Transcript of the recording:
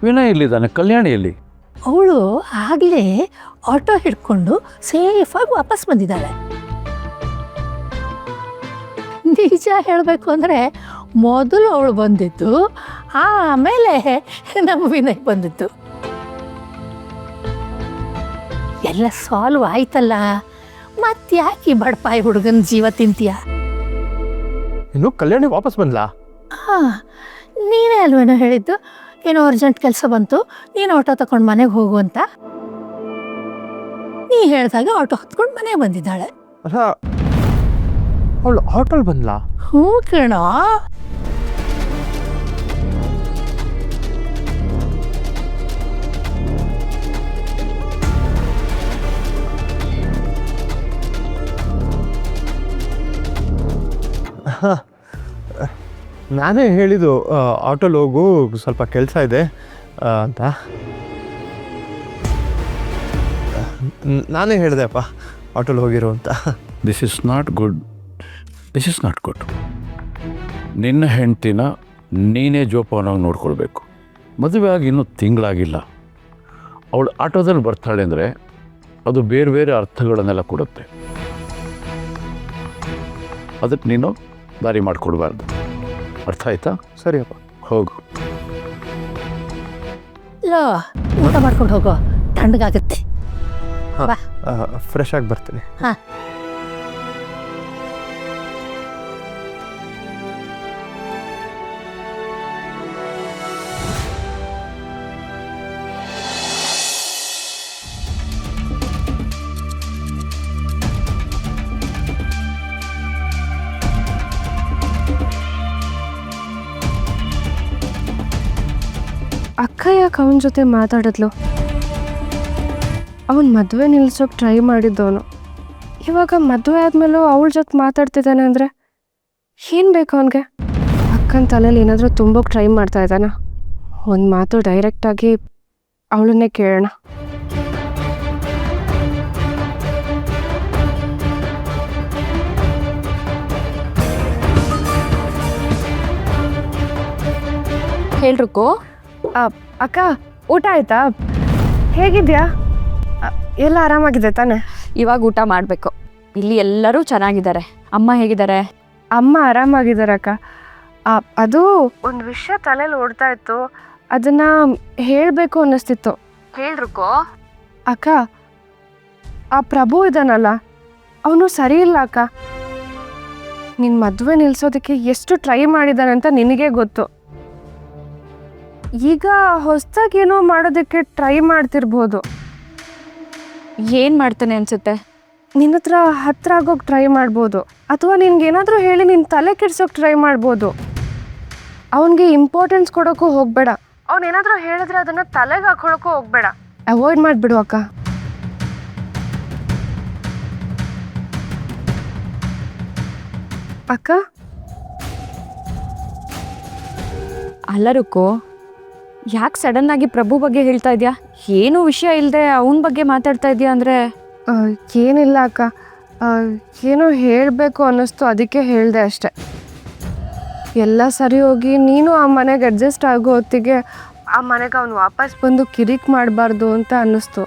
ವಿನಯ್ ಎಲ್ಲಿದ್ದಾನೆ? ಕಲ್ಯಾಣಿಯಲ್ಲಿ? ಅವಳು ಆಗಲೇ ಆಟೋ ಹಿಡ್ಕೊಂಡು ಸೇಫಾಗಿ ವಾಪಸ್ ಬಂದಿದ್ದಾಳೆ. ನಿಜ ಹೇಳಬೇಕು ಅಂದರೆ ಮೊದಲು ಅವಳು ಬಂದಿದ್ದು, ಆಮೇಲೆ ನಮ್ಮ ವಿನಯ್ ಬಂದಿದ್ದು. ಎಲ್ಲ ಸಾಲ್ವ್ ಆಯ್ತಲ್ಲ, ಮತ್ತ್ಯಾಕೆ ಬಡಪಾಯಿ ಹುಡುಗನ ಜೀವ ತಿಂತೀಯ? ಇನ್ನು ಕಲ್ಯಾಣಿ ವಾಪಸ್ ಬಂದ್ಲಾ? ಹಾಂ, ನೀನೇ ಅಲ್ವೇನೋ ಹೇಳಿದ್ದು ಏನೋ ಅರ್ಜೆಂಟ್ ಕೆಲಸ ಬಂತು, ನೀನು ಆಟೋ ತಗೊಂಡು ಮನೆಗೆ ಹೋಗು ಅಂತ. ನೀ ಹೇಳಿದಾಗ ಆಟೋ ಹತ್ಕೊಂಡು ಮನೆಗೆ ಬಂದಿದ್ದಾಳೆ. ಅಲ್ಲ, ಅವಳು ಆಟೋಲ್ ಬಂದ್ಲಾ? ಹ್ಞೂ ಕಣೋ. ನಾನೇ ಹೇಳಿದ್ದು ಆಟೋಲ್ ಹೋಗು, ಸ್ವಲ್ಪ ಕೆಲಸ ಇದೆ ಅಂತ. ನಾನೇ ಹೇಳಿದೆ ಅಪ್ಪ ಆಟೋಲ್ ಹೋಗಿರು ಅಂತ. This is not good. This is not good. ನಿನ್ನ ಹೆಂಡ್ತಿನ ನೀನೇ ಜೋಪಾನವಾಗಿ ನೋಡ್ಕೊಳ್ಬೇಕು. ಮದುವೆ ಆಗಿ ಇನ್ನೂ ತಿಂಗಳಾಗಿಲ್ಲ. ಅವಳು ಆಟೋದಲ್ಲಿ ಬರ್ತಾಳೆ ಅಂದರೆ ಅದು ಬೇರೆ ಬೇರೆ ಅರ್ಥಗಳನ್ನೆಲ್ಲ ಕೊಡುತ್ತೆ. ಅದಕ್ಕೆ ನೀನು ದಾರಿ ಮಾಡಿಕೊಡ್ಬಾರ್ದು. ಅರ್ಥ ಆಯ್ತಾ? ಸರಿಯಪ್ಪ, ಹೋಗು. ಲೋ, ಊಟ ಮಾಡ್ಕೊಂಡು ಹೋಗೋ, ತಣ್ಣಗಾಗುತ್ತೆ. ಬಾ. ಫ್ರೆಶ್ ಆಗಿ ಬರ್ತೀನಿ. ಹಾಂ. ಅಕ್ಕ ಯಾಕೆ ಅವನ ಜೊತೆ ಮಾತಾಡಿದ್ಲು? ಅವನು ಮದುವೆ ನಿಲ್ಸೋಕೆ ಟ್ರೈ ಮಾಡಿದ್ದವನು. ಇವಾಗ ಮದುವೆ ಆದಮೇಲೂ ಅವಳ ಜೊತೆ ಮಾತಾಡ್ತಿದ್ದಾನೆ ಅಂದರೆ ಏನು ಬೇಕು ಅವನಿಗೆ? ಅಕ್ಕನ ತಲೆಯಲ್ಲಿ ಏನಾದರೂ ತುಂಬೋಕೆ ಟ್ರೈ ಮಾಡ್ತಾ ಇದ್ದಾನ? ಒಂದು ಮಾತು ಡೈರೆಕ್ಟಾಗಿ ಅವಳನ್ನೇ ಕೇಳೋಣ. ಹೇಳ್ರುಕೋ. ಅಕ್ಕ, ಊಟ ಆಯ್ತಾ? ಹೇಗಿದ್ಯಾ? ಎಲ್ಲ ಆರಾಮಾಗಿದೆ ತಾನೆ? ಇವಾಗ ಊಟ ಮಾಡಬೇಕು. ಇಲ್ಲಿ ಎಲ್ಲರೂ ಚೆನ್ನಾಗಿದ್ದಾರೆ. ಅಮ್ಮ ಹೇಗಿದ್ದಾರೆ? ಅಮ್ಮ ಆರಾಮಾಗಿದ್ದಾರೆ ಅಕ್ಕ. ಅದು ಒಂದು ವಿಷಯ ತಲೆಯಲ್ಲಿ ಓಡ್ತಾ ಇತ್ತು, ಅದನ್ನು ಹೇಳಬೇಕು ಅನ್ನಿಸ್ತಿತ್ತು. ಹೇಳ್ರುಕೋ. ಅಕ್ಕ, ಆ ಪ್ರಭು ಇದ್ದಾನಲ್ಲ, ಅವನು ಸರಿ ಇಲ್ಲ ಅಕ್ಕ. ನಿನ್ನ ಮದುವೆ ನಿಲ್ಲಿಸೋದಕ್ಕೆ ಎಷ್ಟು ಟ್ರೈ ಮಾಡಿದಾನಂತ ನಿನಗೆ ಗೊತ್ತು. ಈಗ ಹೊಸದಾಗಿ ಏನೋ ಮಾಡೋದಕ್ಕೆ ಟ್ರೈ ಮಾಡ್ತಿರ್ಬೋದು. ಏನು ಮಾಡ್ತಾನೆ ಅನ್ಸುತ್ತೆ? ನಿನ್ನ ಹತ್ರ ಆಗೋಕೆ ಟ್ರೈ ಮಾಡ್ಬೋದು, ಅಥವಾ ನಿನ್ಗೇನಾದರೂ ಹೇಳಿ ನಿನ್ನ ತಲೆ ಕೆಡ್ಸೋಕೆ ಟ್ರೈ ಮಾಡ್ಬೋದು. ಅವನಿಗೆ ಇಂಪಾರ್ಟೆನ್ಸ್ ಕೊಡೋಕ್ಕೂ ಹೋಗಬೇಡ. ಅವನೇನಾದರೂ ಹೇಳಿದ್ರೆ ಅದನ್ನು ತಲೆಗೆ ಹಾಕೊಳ್ಳೋಕ್ಕೂ ಹೋಗಬೇಡ. ಅವಾಯ್ಡ್ ಮಾಡಿಬಿಡು ಅಕ್ಕ. ಅಕ್ಕ, ಅಲ್ಲರುಕೋ, ಯಾಕೆ ಸಡನ್ನಾಗಿ ಪ್ರಭು ಬಗ್ಗೆ ಹೇಳ್ತಾ ಇದೆಯಾ? ಏನೂ ವಿಷಯ ಇಲ್ಲದೆ ಅವನ ಬಗ್ಗೆ ಮಾತಾಡ್ತಾ ಇದೆಯಾ ಅಂದರೆ? ಏನಿಲ್ಲ ಅಕ್ಕ, ಏನೋ ಹೇಳಬೇಕು ಅನ್ನಿಸ್ತು, ಅದಕ್ಕೆ ಹೇಳಿದೆ ಅಷ್ಟೆ. ಎಲ್ಲ ಸರಿ ಹೋಗಿ ನೀನು ಆ ಮನೆಗೆ ಅಡ್ಜಸ್ಟ್ ಆಗೋ ಹೊತ್ತಿಗೆ ಆ ಮನೆಗೆ ಅವನು ವಾಪಸ್ ಬಂದು ಕಿರಿಕ್ ಮಾಡಬಾರ್ದು ಅಂತ ಅನ್ನಿಸ್ತು.